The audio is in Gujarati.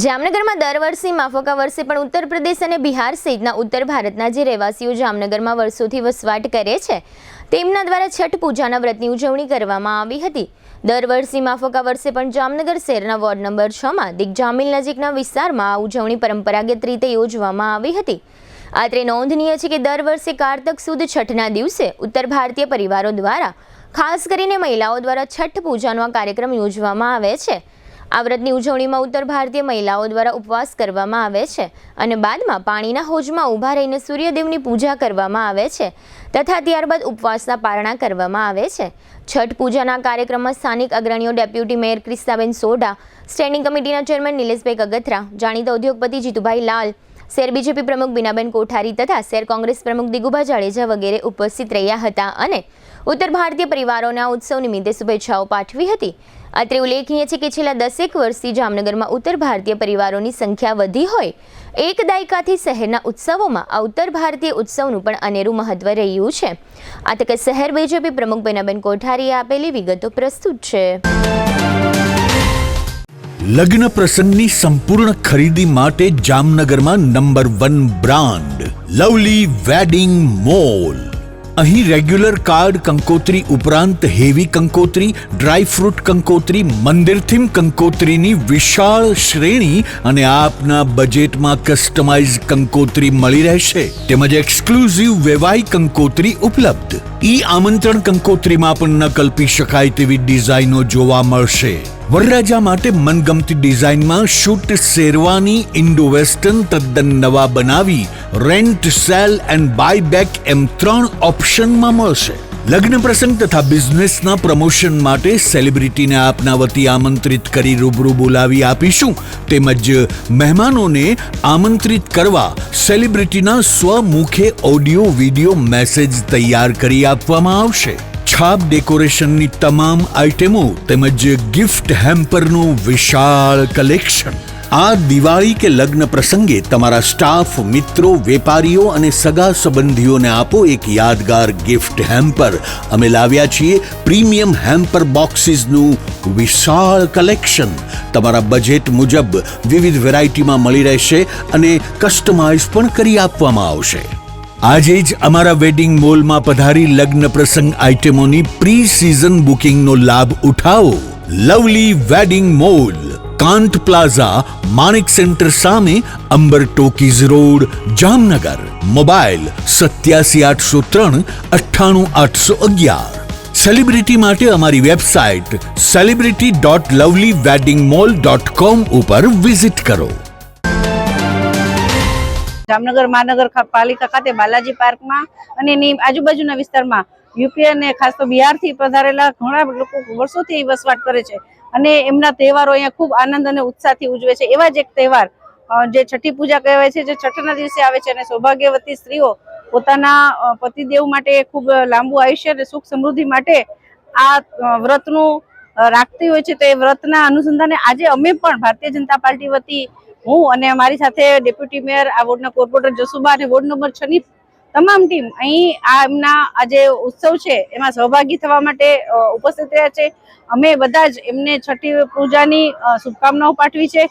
જામનગરમાં દર વર્ષે માફક આ વર્ષે પણ ઉત્તર પ્રદેશ અને બિહાર સહિતના ઉત્તર ભારતના જે રહેવાસીઓ જામનગરમાં વર્ષોથી વસવાટ કરે છે તેમના દ્વારા છઠ પૂજાના વ્રતની ઉજવણી કરવામાં આવી હતી। દર વર્ષે માફક આ વર્ષે પણ જામનગર શહેરના વોર્ડ નંબર 6માં દિગ્જામિલ નજીકના વિસ્તારમાં આ ઉજવણી પરંપરાગત રીતે યોજવામાં આવી હતી। અત્રે નોંધનીય છે કે દર વર્ષે કારતક સુદ છઠના દિવસે ઉત્તર ભારતીય પરિવારો દ્વારા ખાસ કરીને મહિલાઓ દ્વારા છઠ પૂજાનો આ કાર્યક્રમ યોજવામાં આવે છે। આ વ્રતની ઉજવણીમાં ઉત્તર ભારતીય મહિલાઓ દ્વારા ઉપવાસ કરવામાં આવે છે અને બાદમાં પાણીના હોજમાં ઊભા રહીને સૂર્યદેવની પૂજા કરવામાં આવે છે તથા ત્યારબાદ ઉપવાસના પારણા કરવામાં આવે છે। છઠ પૂજાના કાર્યક્રમમાં સ્થાનિક અગ્રણીઓ ડેપ્યુટી મેયર ક્રિસ્તાબેન સોઢા, સ્ટેન્ડિંગ કમિટીના ચેરમેન નિલેશભાઈ કગથરા, જાણીતા ઉદ્યોગપતિ જીતુભાઈ લાલ, શહેર બીજેપી પ્રમુખ બીનાબેન કોઠારી તથા શહેર કોંગ્રેસ પ્રમુખ દિગુભા જાડેજા વગેરે ઉપસ્થિત રહ્યા હતા અને ઉત્તર ભારતીય પરિવારોના ઉત્સવ નિમિત્તે શુભેચ્છાઓ પાઠવી હતી। અત્રે ઉલ્લેખનીય છે કે છેલ્લા 10 વર્ષથી જામનગરમાં ઉત્તર ભારતીય પરિવારોની સંખ્યા વધી હોય એક દાયકાથી શહેરના ઉત્સવોમાં આ ઉત્તર ભારતીય ઉત્સવનું પણ અનેરું મહત્વ રહ્યું છે। આ તકે શહેર બીજેપી પ્રમુખ બીનાબેન કોઠારીએ આપેલી વિગતો પ્રસ્તુત છે। લગ્ન પ્રસંગની સંપૂર્ણ ખરીદી માટે જામનગરમાં number 1 brand lovely wedding mall. અહીં રેગ્યુલર કાર્ડ કંકોત્રી ઉપરાંત હેવી કંકોત્રી, ડ્રાય ફ્રૂટ કંકોત્રી, મંદિર થીમ કંકોત્રીની વિશાળ શ્રેણી અને આપના બજેટમાં કસ્ટમાઇઝ કંકોત્રી મળી રહેશે તેમજ એક્સક્લુઝિવ વૈવાહિક કંકોત્રી ઉપલબ્ધ। ઈ આમંત્રણ કંકોત્રીમાં પણ ન કલ્પી શકાય તેવી ડિઝાઇનો જોવા મળશે। વરરાજા માટે મનગમતી ડિઝાઇનમાં શૂટ શેરવાની ઇન્ડો વેસ્ટર્ન તદ્દન નવા બનાવી rent, sale and buy back એમ 3 ઓપ્શનમાં મળશે। લગ્ન પ્રસંગ તથા બિઝનેસના પ્રમોશન માટે સેલિબ્રિટીને આપના વતી આમંત્રિત કરી રૂબરૂ બોલાવી આપીશું તેમજ મહેમાનોને આમંત્રિત કરવા સેલિબ્રિટીના સ્વમુખે ઓડિયો વિડિયો મેસેજ તૈયાર કરી આપવામાં આવશે। છાપ ડેકોરેશનની તમામ આઇટમો તેમજ ગિફ્ટ હેમ્પરનું વિશાળ કલેક્શન। આ દિવાળી કે લગ્ન પ્રસંગે તમારા સ્ટાફ, મિત્રો, વેપારીઓ અને સગા સંબંધીઓને આપો એક યાદગાર ગિફ્ટ હેમ્પર। અમે લાવ્યા છીએ પ્રીમિયમ હેમ્પર બોક્સીસનું વિશાળ કલેક્શન। તમારા બજેટ મુજબ વિવિધ વેરાયટીમાં મળી રહેશે અને કસ્ટમાઇઝ પણ કરી આપવામાં આવશે। આજે જ અમારા વેડિંગ મોલમાં પધારી લગ્ન પ્રસંગ આઇટમોની પ્રી સિઝન બુકિંગનો લાભ ઉઠાવો। Lovely wedding mall, Kant plaza, Manik centre સામે, Amber talkies road, Jamnagar. Mobile 87 803 9811। Celebrity માટે અમારી વેબસાઇટ celebrity.lovelyweddingmall.com ઉપર વિઝિટ કરો। જામનગર મહાનગર પાલિકા ખાતે બાલાજી પાર્કમાં અને એની આજુબાજુના વિસ્તારમાં યુપી અને ખાસ તો બિહારથી પધારેલા ઘણા લોકો વર્ષોથી વસવાટ કરે છે અને એમના તહેવારો અહીંયા ખૂબ આનંદ અને ઉત્સાહથી ઉજવે છે। એવા જ એક તહેવાર જે છઠ્ઠી પૂજા કહેવાય છે, જે છઠ્ઠના દિવસે આવે છે અને સૌભાગ્યવતી સ્ત્રીઓ પોતાના પતિદેવ માટે ખૂબ લાંબુ આયુષ્ય અને સુખ સમૃદ્ધિ માટે આ વ્રતનું રાખતી હોય છે। તો એ વ્રતના અનુસંધાને આજે અમે પણ ભારતીય જનતા પાર્ટી વતી હું અને અમારી સાથે ડેપ્યુટી મેયર, આ વોર્ડના કોર્પોરેટર જસુબા અને વોર્ડ નંબર 6 ની તમામ ટીમ અહીં આ એમના આ જે ઉત્સવ છે એમાં સહભાગી થવા માટે ઉપસ્થિત રહ્યા છે। અમે બધા જ એમને છઠ્ઠી પૂજાની શુભકામનાઓ પાઠવી છે।